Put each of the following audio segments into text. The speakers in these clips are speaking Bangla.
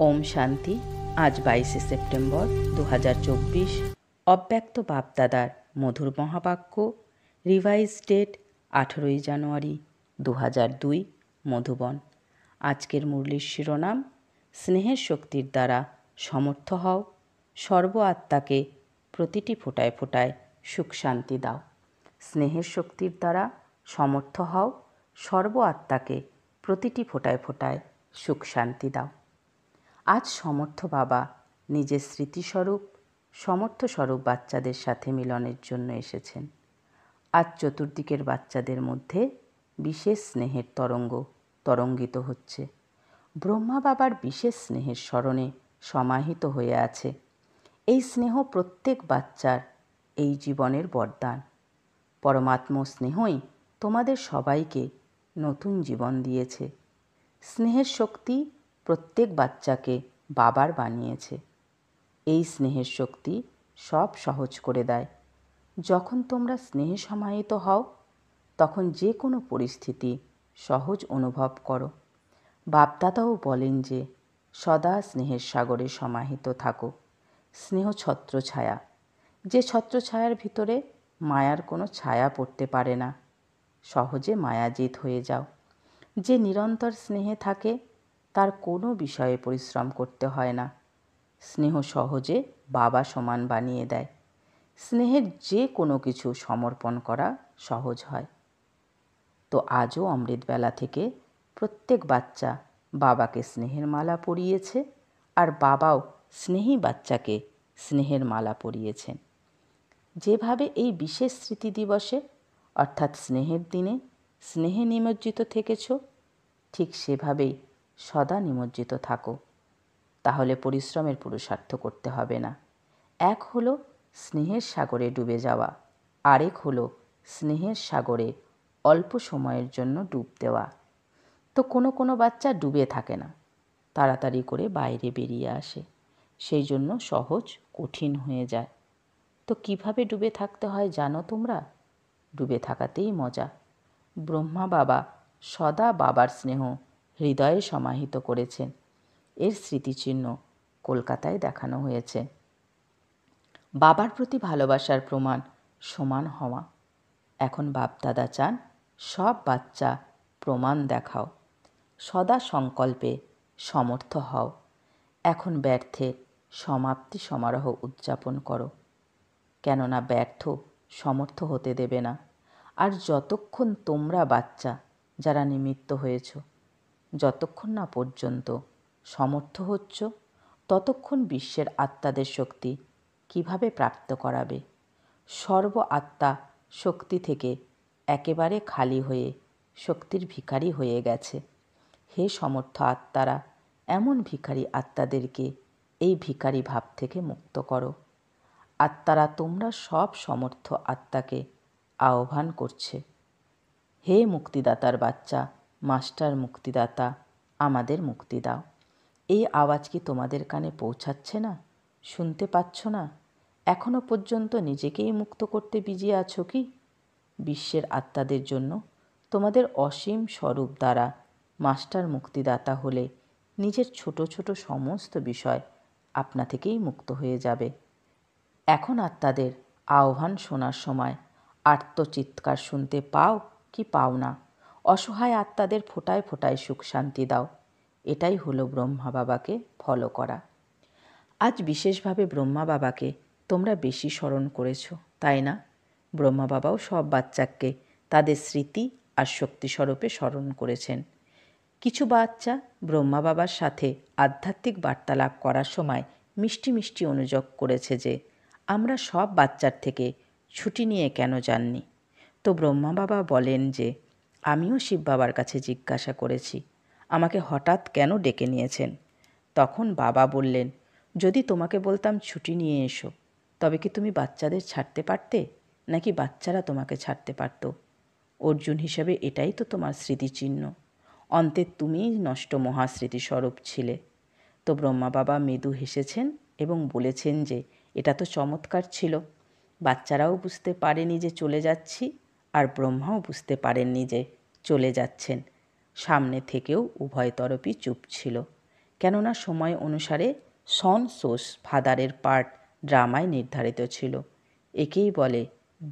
ওম শান্তি। আজ 22শে সেপ্টেম্বর 2024। অব্যক্ত বাপদাদার মধুর মহাবাক্য। রিভাইজ ডেট 18ই জানুয়ারি 2002, মধুবন। আজকের মুরলির শিরোনাম: স্নেহের শক্তির দ্বারা সমর্থ হও, সর্ব আত্মাকে প্রতিটি ফোঁটায় ফোঁটায় সুখ শান্তি দাও। স্নেহের শক্তির দ্বারা সমর্থ হও, সর্ব আত্মাকে প্রতিটি ফোঁটায় ফোঁটায় সুখ শান্তি দাও। আজ সমর্থ বাবা নিজের স্মৃতিস্বরূপ সমর্থস্বরূপ বাচ্চাদের সাথে মিলনের জন্য এসেছেন। আজ চতুর্দিকের বাচ্চাদের মধ্যে বিশেষ স্নেহের তরঙ্গ তরঙ্গিত হচ্ছে। ব্রহ্মা বাবার বিশেষ স্নেহের স্মরণে সমাহিত হয়ে আছে। এই স্নেহ প্রত্যেক বাচ্চার এই জীবনের বরদান। পরমাত্ম স্নেহই তোমাদের সবাইকে নতুন জীবন দিয়েছে। স্নেহের শক্তি প্রত্যেক বাচ্চাকে বাবার বানিয়েছে। এই স্নেহের শক্তি সব সহজ করে দেয়। যখন তোমরা স্নেহে সমাহিত হও, তখন যে কোনো পরিস্থিতি সহজ অনুভব করো। বাপদাদাও বলেন যে সদা স্নেহের সাগরে সমাহিত থাকো। স্নেহ ছত্রছায়া, যে ছত্রছায়ার ভিতরে মায়ার কোনো ছায়া পড়তে পারে না। সহজে মায়াজিত হয়ে যাও। যে নিরন্তর স্নেহে থাকে তার কোনো বিষয়ে পরিশ্রম করতে হয় না। স্নেহ সহজে বাবা সমান বানিয়ে দেয়। স্নেহের যে কোনো কিছু সমর্পণ করা সহজ হয়। তো আজও অমৃতবেলা থেকে প্রত্যেক বাচ্চা বাবাকে স্নেহের মালা পরিয়েছে, আর বাবাও স্নেহী বাচ্চাকে স্নেহের মালা পরিয়েছেন। যেভাবে এই বিশেষ স্মৃতি দিবসে অর্থাৎ স্নেহের দিনে স্নেহে নিমজ্জিত থেকেছ, ঠিক সেভাবেই সদা নিমজ্জিত থাকো। তাহলে পরিশ্রমের পুরুষার্থ করতে হবে না। এক হলো স্নেহের সাগরে ডুবে যাওয়া, আরেক হলো স্নেহের সাগরে অল্প সময়ের জন্য ডুব দেওয়া। তো কোনো কোনো বাচ্চা ডুবে থাকে না, তাড়াতাড়ি করে বাইরে বেরিয়ে আসে। সেই জন্য সহজ কঠিন হয়ে যায়। তো কিভাবে ডুবে থাকতে হয় জানো তোমরা? ডুবে থাকাতেই মজা। ব্রহ্মা বাবা সদা বাবার স্নেহ হৃদয়ে সমাহিত করেছেন। এর স্মৃতিচিহ্ন কলকাতায় দেখানো হয়েছে। বাবার প্রতি ভালোবাসার প্রমাণ সমান হওয়া। এখন বাপদাদা চান সব বাচ্চা প্রমাণ দেখাও। সদা সংকল্পে সমর্থ হও। এখন ব্যর্থের সমাপ্তি সমারোহ উদযাপন করো, কেননা ব্যর্থ সমর্থ হতে দেবে না। আর যতক্ষণ তোমরা বাচ্চা যারা নিমিত্ত হয়েছ, যতক্ষণ না পর্যন্ত সমর্থ হচ্ছ, ততক্ষণ বিশ্বের আত্মাদের শক্তি কিভাবে প্রাপ্ত করাবে? সর্ব আত্মা শক্তি থেকে একেবারে খালি হয়ে শক্তির ভিখারি হয়ে গেছে। হে সমর্থ আত্মারা, এমন ভিখারি আত্মাদেরকে এই ভিখারি ভাব থেকে মুক্ত করো। আত্মারা তোমরা সব সমর্থ আত্মাকে আহ্বান করছে, হে মুক্তিদাতার বাচ্চা, মাস্টার মুক্তিদাতা, আমাদের মুক্তি দাও। এই আওয়াজ কি তোমাদের কানে পৌঁছাচ্ছে না? শুনতে পাচ্ছ না? এখনো পর্যন্ত নিজেকেই মুক্ত করতে বিজি আছো কি? বিশ্বের আত্মাদের জন্য তোমাদের অসীম স্বরূপ দ্বারা মাস্টার মুক্তিদাতা হলে নিজের ছোট ছোট সমস্ত বিষয় আপনা থেকেই মুক্ত হয়ে যাবে। এখন আত্মাদের আহ্বান শোনার সময় আর্তচিৎকার শুনতে পাও কি পাও না? অসহায় আত্মাদের ফোঁটায় ফোঁটায় সুখ শান্তি দাও। এটাই হলো ব্রহ্মা বাবাকে ফলো করা। আজ বিশেষভাবে ব্রহ্মা বাবাকে তোমরা বেশি স্মরণ করেছ, তাই না? ব্রহ্মা বাবাও সব বাচ্চাকে তাদের স্মৃতি আর শক্তিস্বরূপে স্মরণ করেছেন। কিছু বাচ্চা ব্রহ্মা বাবার সাথে আধ্যাত্মিক বার্তালাপ করার সময় মিষ্টি মিষ্টি অনুযোগ করেছে যে আমরা সব বাচ্চার থেকে ছুটি নিয়ে কেন যাননি। তো ব্রহ্মা বাবা বলেন যে আমিও শিব বাবার কাছে জিজ্ঞাসা করেছি, আমাকে হঠাৎ কেন ডেকে নিয়েছেন? তখন বাবা বললেন, যদি তোমাকে বলতাম ছুটি নিয়ে এসো, তবে কি তুমি বাচ্চাদের ছাড়তে পারতে, নাকি বাচ্চারা তোমাকে ছাড়তে পারত? অর্জুন হিসেবে এটাই তো তোমার স্মৃতিচিহ্ন। অন্তে তুমিই নষ্ট মহাস্মৃতিস্বরূপ ছিলে। তো ব্রহ্মা বাবা মৃদু হেসেছেন এবং বলেছেন যে এটা তো চমৎকার ছিল। বাচ্চারাও বুঝতে পারেনি যে চলে যাচ্ছি, আর ব্রহ্মাও বুঝতে পারেননি যে চলে যাচ্ছেন। সামনে থেকেও উভয় তরফই চুপ ছিল। কেননা সময় অনুসারে সন সোস ফাদারের পার্ট ড্রামায় নির্ধারিত ছিল। একেই বলে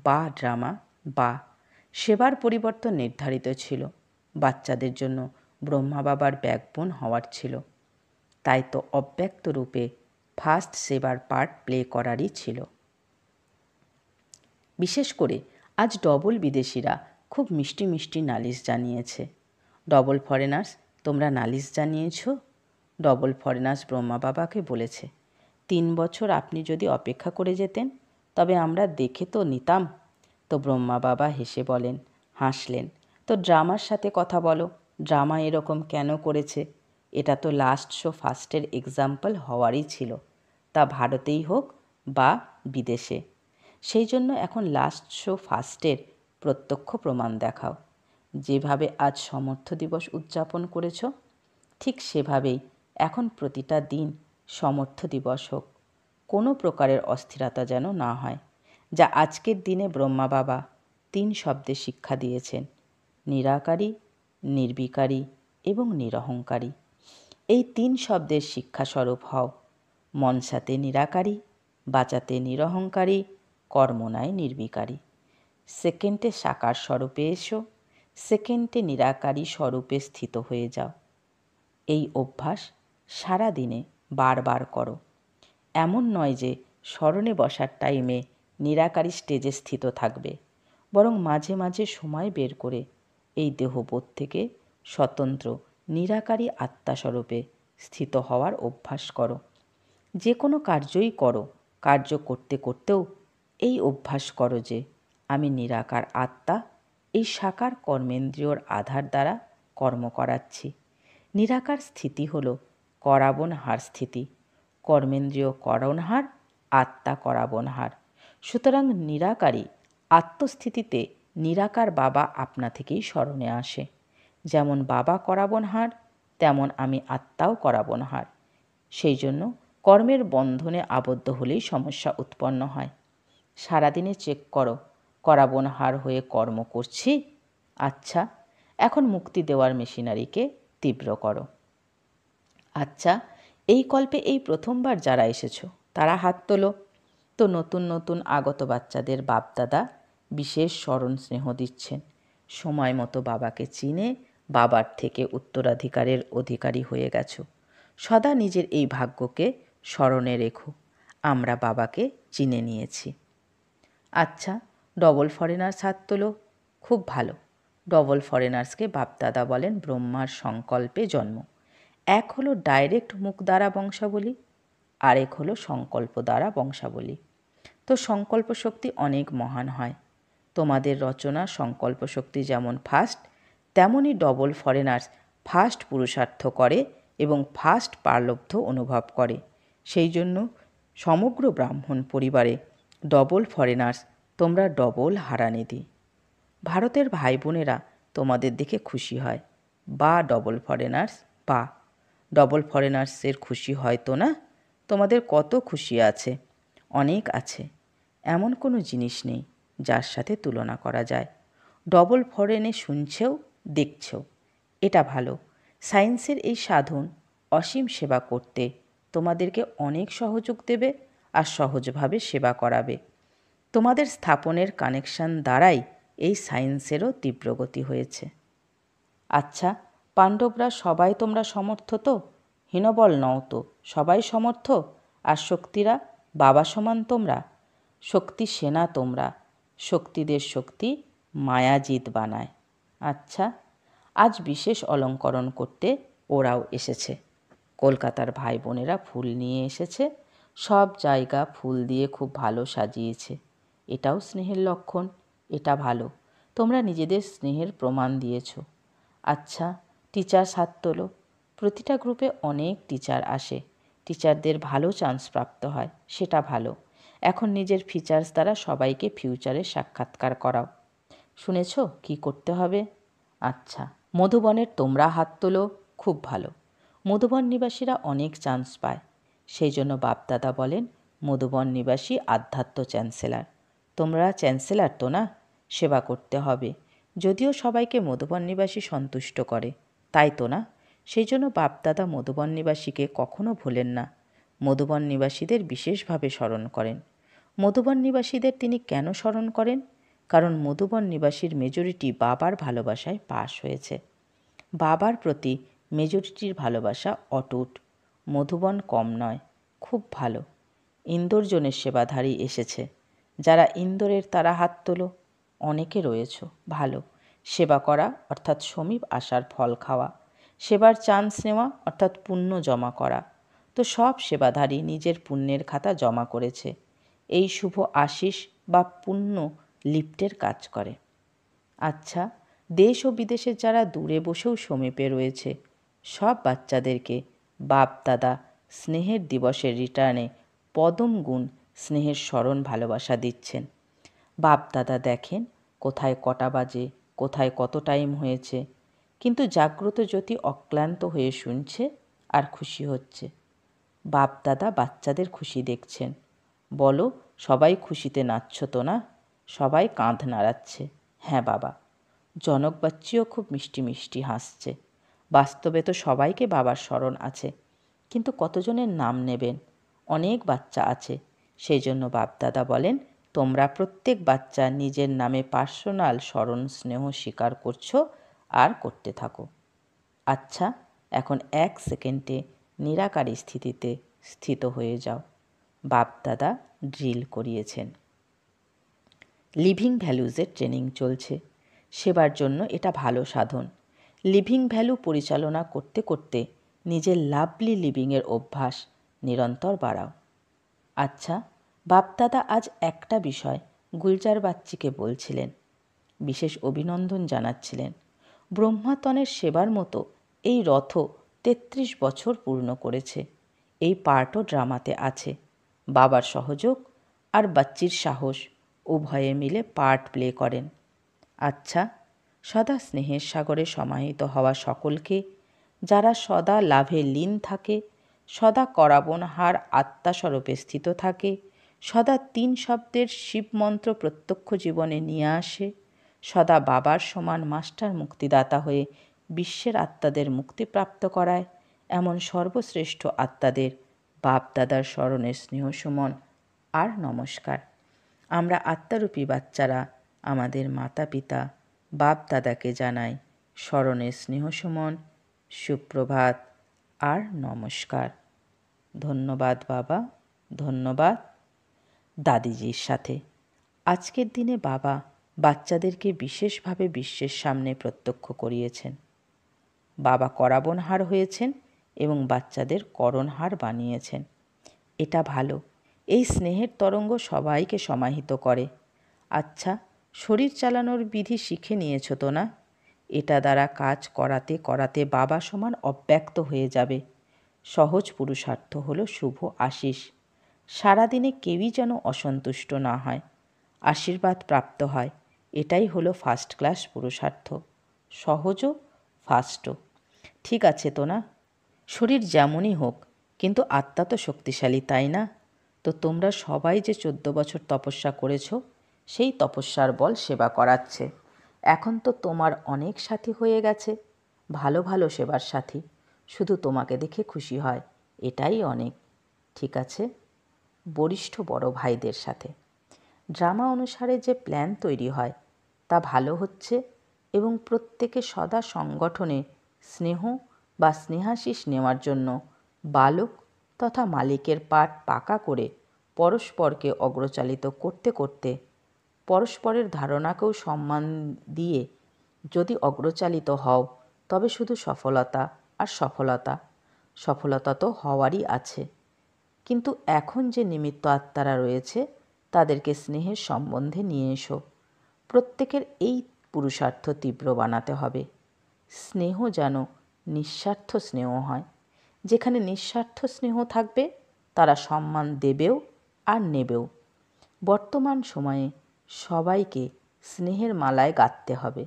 বা ড্রামা বা সেবার পরিবর্তন নির্ধারিত ছিল। বাচ্চাদের জন্য ব্রহ্মা বাবার ব্যাকবোন হওয়ার ছিল, তাই তো অব্যক্ত রূপে ফার্স্ট সেবার পার্ট প্লে করারই ছিল। বিশেষ করে আজ ডবল বিদেশিরা খুব মিষ্টি মিষ্টি নালিশ জানিয়েছে। ডবল ফরেনার্স, তোমরা নালিশ জানিয়েছ? ডবল ফরেনার্স ব্রহ্মা বাবাকে বলেছে, 3 বছর আপনি যদি অপেক্ষা করে যেতেন তবে আমরা দেখে তো নিতাম। তো ব্রহ্মা বাবা হেসে বলেন, হাসলেন, তো ড্রামার সাথে কথা বলো, ড্রামা এরকম কেন করেছে? এটা তো লাস্ট শো ফার্স্টের এক্সাম্পল হওয়ারই ছিল, তা ভারতেই হোক বা বিদেশে। সেই জন্য এখন লাস্ট শো ফার্স্টের প্রত্যক্ষ প্রমাণ দেখাও। যেভাবে আজ সমর্থ দিবস উদযাপন করেছ, ঠিক সেভাবেই এখন প্রতিটা দিন সমর্থ দিবস হোক। কোনো প্রকারের অস্থিরতা যেন না হয়, যা আজকের দিনে ব্রহ্মা বাবা 3 শব্দে শিক্ষা দিয়েছেন: নিরাকারী, নির্বিকারী এবং নিরহংকারী। এই 3 শব্দের শিক্ষাস্বরূপ হও। মনসাতে নিরাকারী, বাচাতে নিরহংকারী, কর্মনায় নির্বিকারী। সেকেন্ডে সাকার স্বরূপে এসো, সেকেন্ডে নিরাকারী স্বরূপে স্থিত হয়ে যাও। এই অভ্যাস সারা দিনে বারবার করো। এমন নয় যে স্মরণে বসার টাইমে নিরাকারী স্টেজে স্থিত থাকবে, বরং মাঝে মাঝে সময় বের করে এই দেহবোধ থেকে স্বতন্ত্র নিরাকারী আত্মাস্বরূপে স্থিত হওয়ার অভ্যাস করো। যে কোনো কার্যই করো, কার্য করতে করতেও এই অভ্যাস করো যে আমি নিরাকার আত্মা এই সাকার কর্মেন্দ্রিয়র আধার দ্বারা কর্ম করাচ্ছি। নিরাকার স্থিতি হল করাবনহার স্থিতি। কর্মেন্দ্রিয় করণহার, আত্মা করাবনহার। সুতরাং নিরাকারী আত্মস্থিতিতে নিরাকার বাবা আপনা থেকেই স্মরণে আসে। যেমন বাবা করাবনহার, তেমন আমি আত্মাও করাবনহার। সেই জন্য কর্মের বন্ধনে আবদ্ধ হলেই সমস্যা উৎপন্ন হয়। সারাদিনে চেক করো, করাবনহার হয়ে কর্ম করছি? আচ্ছা, এখন মুক্তি দেওয়ার মেশিনারিকে তীব্র করো। আচ্ছা, এই কল্পে এই প্রথমবার যারা এসেছো তারা হাত তোলো। তো নতুন নতুন আগত বাচ্চাদের বাপদাদা বিশেষ স্মরণ স্নেহ দিচ্ছেন। সময় মতো বাবাকে চিনে বাবার থেকে উত্তরাধিকারের অধিকারী হয়ে গেছো। সদা নিজের এই ভাগ্যকে স্মরণে রেখো, আমরা বাবাকে চিনে নিয়েছি। আচ্ছা, ডবল ফরেনার্স হাত তোলো। খুব ভালো। ডবল ফরেনার্সকে বাপদাদা বলেন ব্রহ্মার সংকল্পে জন্ম। এক হলো ডাইরেক্ট মুখ দ্বারা বংশাবলী, আরেক হলো সংকল্প দ্বারা বংশাবলী। তো সংকল্প শক্তি অনেক মহান হয়। তোমাদের রচনা সংকল্প শক্তি যেমন ফার্স্ট, তেমনই ডবল ফরেনার্স ফার্স্ট পুরুষার্থ করে এবং ফার্স্ট পারলব্ধ অনুভব করে। সেই জন্য সমগ্র ব্রাহ্মণ পরিবারে ডবল ফরেনার্স তোমরা ডবল হারানিধি। ভারতের ভাই বোনেরা তোমাদের দেখে খুশি হয়। বা ডবল ফরেনার্স, বা ডবল ফরেনার্সের খুশি হয় তো না? তোমাদের কত খুশি আছে, অনেক আছে। এমন কোনো জিনিস নেই যার সাথে তুলনা করা যায়। ডবল ফরেনে শুনছেও দেখছেও, এটা ভালো। সায়েন্সের এই সাধন অসীম সেবা করতে তোমাদেরকে অনেক সহযোগ দেবে আর সহজভাবে সেবা করাবে। তোমাদের স্থাপনের কানেকশন দ্বারাই এই সায়েন্সেরও তীব্রগতি হয়েছে। আচ্ছা, পাণ্ডবরা সবাই তোমরা সমর্থ তো? হীনবল নও তো, সবাই সমর্থ। আর শক্তিরা বাবা সমান তোমরা। শক্তি সেনা তোমরা। শক্তিদের শক্তি মায়াজিৎ বানায়। আচ্ছা, আজ বিশেষ অলঙ্করণ করতে ওরাও এসেছে। কলকাতার ভাই বোনেরা ফুল নিয়ে এসেছে। সব জায়গা ফুল দিয়ে খুব ভালো সাজিয়েছে। এটাও স্নেহের লক্ষণ, এটা ভালো। তোমরা নিজেদের স্নেহের প্রমাণ দিয়েছ। আচ্ছা, টিচার্স হাত তোলো। প্রতিটা গ্রুপে অনেক টিচার আসে। টিচারদের ভালো চান্স প্রাপ্ত হয়, সেটা ভালো। এখন নিজের ফিচার্স দ্বারা সবাইকে ফিউচারে সাক্ষাৎকার করাও। শুনেছ কি করতে হবে? আচ্ছা, মধুবনের তোমরা হাত তোলো। খুব ভালো। মধুবন নিবাসীরা অনেক চান্স পায়। সেই জন্য বাপদাদা বলেন মধুবন নিবাসী আধ্যাত্ম চ্যান্সেলার। তোমরা চ্যান্সেলার তো না? সেবা করতে হবে। যদিও সবাইকে মধুবন নিবাসী সন্তুষ্ট করে, তাই তো না? সেই জন্য বাপদাদা মধুবন নিবাসীকে কখনো ভোলেন না, মধুবন নিবাসীদের বিশেষভাবে স্মরণ করেন। মধুবন নিবাসীদের তিনি কেন স্মরণ করেন? কারণ মধুবন নিবাসীর মেজরিটি বাবার ভালোবাসায় পাশ হয়েছে। বাবার প্রতি মেজরিটির ভালোবাসা অটুট। মধুবন কম নয়, খুব ভালো। ইন্দোরজনের সেবাধারী এসেছে। যারা ইন্দোরের তারা হাত তোলো। অনেকে রয়েছ, ভালো। সেবা করা অর্থাৎ সমীপ আসার ফল খাওয়া, সেবার চান্স নেওয়া অর্থাৎ পুণ্য জমা করা। তো সব সেবাধারী নিজের পুণ্যের খাতা জমা করেছে। এই শুভ আশিস বা পুণ্য লিফটের কাজ করে। আচ্ছা, দেশ ও বিদেশের যারা দূরে বসেও সমীপে রয়েছে, সব বাচ্চাদেরকে বাপ দাদা স্নেহের দিবসের রিটার্নে পদম গুণ স্নেহের স্মরণ ভালোবাসা দিচ্ছেন। বাপ দাদা দেখেন কোথায় কটা বাজে, কোথায় কত টাইম হয়েছে, কিন্তু জাগ্রত জ্যোতি অক্লান্ত হয়ে শুনছে আর খুশি হচ্ছে। বাপ দাদা বাচ্চাদের খুশি দেখছেন। বলো, সবাই খুশিতে নাচছ তো না? সবাই কাঁধ নাড়াচ্ছে। হ্যাঁ বাবা। জনক বাচ্চিও খুব মিষ্টি মিষ্টি হাসছে। বাস্তবে তো সবাইকে বাবার স্মরণ আছে, কিন্তু কতজনের নাম নেবেন? অনেক বাচ্চা আছে। সেই জন্য বাপদাদা বলেন, তোমরা প্রত্যেক বাচ্চা নিজের নামে পার্সোনাল স্মরণ স্নেহ স্বীকার করছো আর করতে থাকো। আচ্ছা, এখন 1 সেকেন্ডে নিরাকারী স্থিতিতে স্থিত হয়ে যাও। বাপদাদা ড্রিল করিয়েছেন। লিভিং ভ্যালুজের ট্রেনিং চলছে। সেবার জন্য এটা ভালো সাধন। লিভিং ভ্যালু পরিচালনা করতে করতে নিজের লাভলি লিভিংয়ের অভ্যাস নিরন্তর বাড়াও। আচ্ছা, বাপদাদা আজ একটা বিষয় গুলজার বাচ্চিকে বলছিলেন, বিশেষ অভিনন্দন জানাচ্ছিলেন। ব্রহ্মাতনের সেবার মতো এই রথ 33 বছর পূর্ণ করেছে। এই পার্টও ড্রামাতে আছে। বাবার সহযোগ আর বাচ্চির সাহস উভয়ে মিলে পার্ট প্লে করেন। আচ্ছা, সদা স্নেহের সাগরে সমাহিত হওয়া সকলকে, যারা সদা লাভে লীন থাকে, সদা করাবনহার আত্মাস্বরূপে স্থিত থাকে, সদা 3 শব্দের শিবমন্ত্র প্রত্যক্ষ জীবনে নিয়ে আসে, সদা বাবার সমান মাস্টার মুক্তিদাতা হয়ে বিশ্বের আত্মাদের মুক্তিপ্রাপ্ত করায়, এমন সর্বশ্রেষ্ঠ আত্মাদের বাপদাদার স্মরণে স্নেহসুমন আর নমস্কার। আমরা আত্মারূপী বাচ্চারা আমাদের মাতা পিতা বাপ দাদাকে জানাই স্মরণে স্নেহসুমন, সুপ্রভাত আর নমস্কার। ধন্যবাদ বাবা, ধন্যবাদ। দাদিজির সাথে আজকের দিনে বাবা বাচ্চাদেরকে বিশেষভাবে বিশ্বের সামনে প্রত্যক্ষ করিয়েছেন। বাবা করাবনহার হয়েছেন এবং বাচ্চাদের করণহার বানিয়েছেন। এটা ভালো। এই স্নেহের তরঙ্গ সবাইকে সমাহিত করে। আচ্ছা, শরীর চালানোর বিধি শিখে নিয়েছ তো না? এটা দ্বারা কাজ করাতে করাতে বাবা সমান অব্যক্ত হয়ে যাবে। সহজ পুরুষার্থ হলো শুভ আশিস। সারাদিনে কেউই যেন অসন্তুষ্ট না হয়, আশীর্বাদ প্রাপ্ত হয়। এটাই হলো ফার্স্ট ক্লাস পুরুষার্থ। সহজও, ফাস্টও। ঠিক আছে তো না? শরীর যেমনই হোক, কিন্তু আত্মা তো শক্তিশালী, তাই না? তো তোমরা সবাই যে 14 বছর তপস্যা করেছ, সেই তপস্যার বল সেবা করাচ্ছে। এখন তো তোমার অনেক সাথী হয়ে গেছে, ভালো ভালো সেবার সাথী। শুধু তোমাকে দেখে খুশি হয়, এটাই অনেক। ঠিক আছে? বরিষ্ঠ বড় ভাইদের সাথে ড্রামা অনুসারে যে প্ল্যান তৈরি হয় তা ভালো হচ্ছে এবং প্রত্যেকে সদা সংগঠনে স্নেহ বা স্নেহাশিস নেওয়ার জন্য বালক তথা মালিকের পাঠ পাকা করে পরস্পরকে অগ্রচালিত করতে করতে পরস্পরের ধারণাকেও সম্মান দিয়ে যদি অগ্রচালিত হও, তবে শুধু সফলতা আর সফলতা। সফলতা তো হওয়ারই আছে, কিন্তু এখন যে নিমিত্ত আত্মারা রয়েছে তাদেরকে স্নেহের সম্বন্ধে নিয়ে এসো। প্রত্যেকের এই পুরুষার্থ তীব্র বানাতে হবে। স্নেহ যেন নিঃস্বার্থ স্নেহ হয়। যেখানে নিঃস্বার্থ স্নেহ থাকবে তারা সম্মান দেবেও আর নেবেও। বর্তমান সময়ে সবাইকে স্নেহের মালায় গাঁথতে হবে।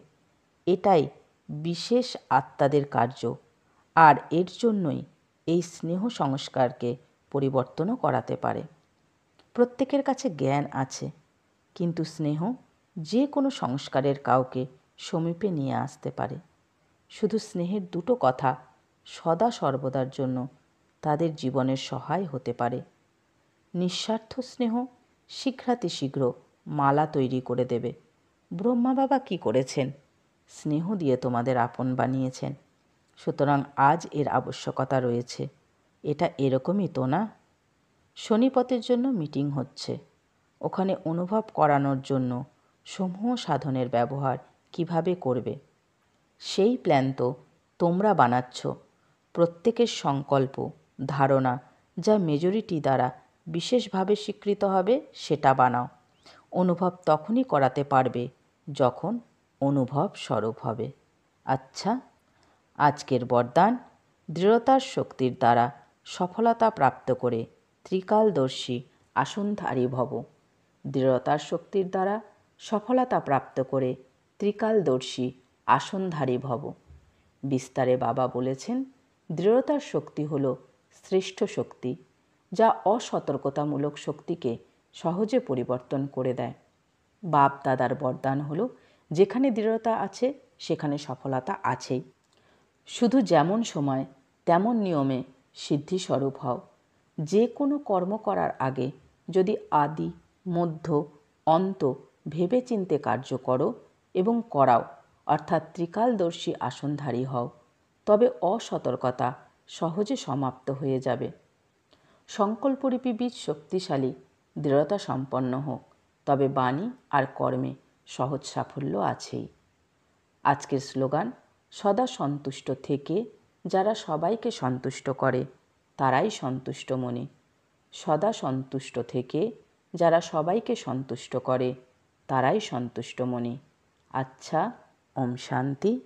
এটাই বিশেষ আত্মাদের কার্য, আর এর জন্যই এই স্নেহ সংস্কারকে পরিবর্তনও করাতে পারে। প্রত্যেকের কাছে জ্ঞান আছে, কিন্তু স্নেহ যে কোনো সংস্কারের কাউকে সমীপে নিয়ে আসতে পারে। শুধু স্নেহের দুটো কথা সদা সর্বদার জন্য তাদের জীবনের সহায় হতে পারে। নিঃস্বার্থ স্নেহ শীঘ্রাতিশীঘ্র মালা তৈরি করে দেবে। ব্রহ্মা বাবা কী করেছেন? স্নেহ দিয়ে তোমাদের আপন বানিয়েছেন। সুতরাং আজ এর আবশ্যকতা রয়েছে। এটা এরকমই তো না? শনিপথের জন্য মিটিং হচ্ছে। ওখানে অনুভব করানোর জন্য সমূহ সাধনের ব্যবহার কিভাবে করবে সেই প্ল্যান তো তোমরা বানাচ্ছ। প্রত্যেকের সংকল্প, ধারণা যা মেজরিটি দ্বারা বিশেষভাবে স্বীকৃত হবে সেটা বানাও। অনুভব তখনই করাতে পারবে যখন অনুভব স্বরূপ হবে। আচ্ছা, আজকের বরদান, দৃঢ়তার শক্তির দ্বারা সফলতা প্রাপ্ত করে ত্রিকালদর্শী আসনধারী ভব। দৃঢ়তার শক্তির দ্বারা সফলতা প্রাপ্ত করে ত্রিকালদর্শী আসনধারী ভব। বিস্তারে বাবা বলেছেন, দৃঢ়তার শক্তি হল শ্রেষ্ঠ শক্তি, যা অসতর্কতামূলক শক্তিকে সহজে পরিবর্তন করে দেয়। বাপ দাদার বরদান হলো, যেখানে দৃঢ়তা আছে সেখানে সফলতা আছেই। শুধু যেমন সময় তেমন নিয়মে সিদ্ধিস্বরূপ হও। যে কোনো কর্ম করার আগে যদি আদি, মধ্য, অন্ত ভেবে চিন্তে কার্য করো এবং করাও, অর্থাৎ ত্রিকালদর্শী আসনধারী হও, তবে অসতর্কতা সহজে সমাপ্ত হয়ে যাবে। সংকল্পরূপী বীজ শক্তিশালী, দৃঢ়তা সম্পন্ন হোক, তবে বাণী আর কর্মে সহজ সাফল্য আছেই। আজকের স্লোগান, সদা সন্তুষ্ট থেকে যারা সবাইকে সন্তুষ্ট করে তারাই সন্তুষ্ট মনে। সদা সন্তুষ্ট থেকে যারা সবাইকে সন্তুষ্ট করে তারাই সন্তুষ্ট মনে। আচ্ছা, ওম শান্তি।